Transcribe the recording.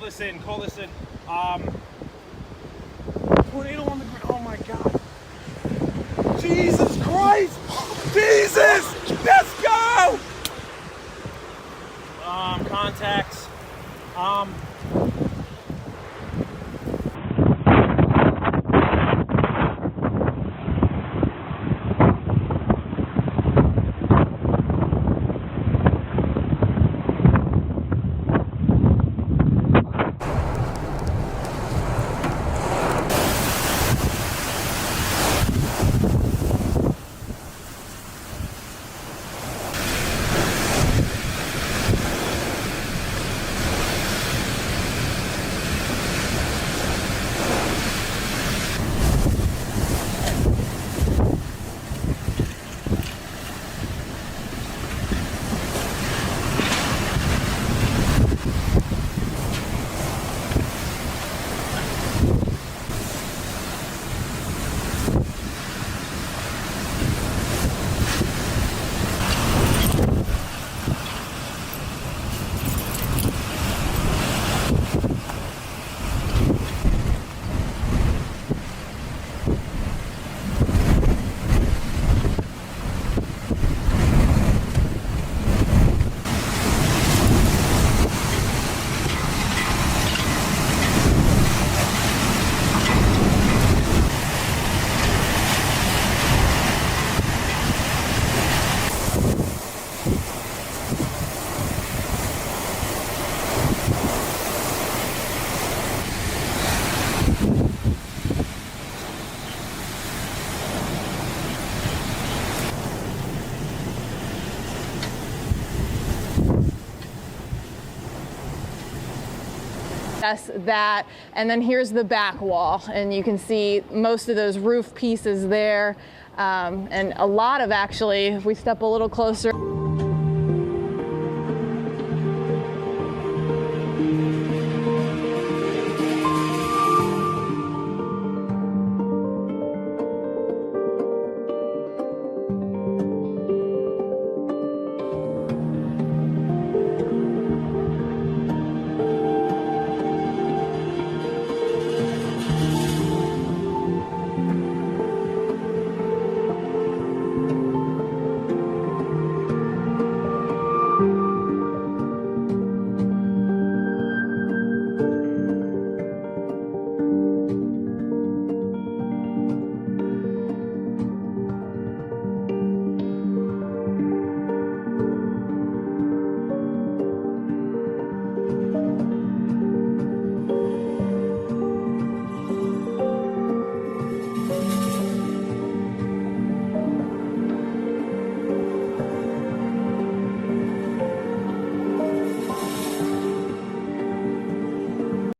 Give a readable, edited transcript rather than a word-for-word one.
this in, call this in. Tornado on the ground, oh my God. Jesus Christ! Jesus! Let's go! Contacts. Yes, that, and then here's the back wall, and you can see most of those roof pieces there, and a lot of, actually, if we step a little closer.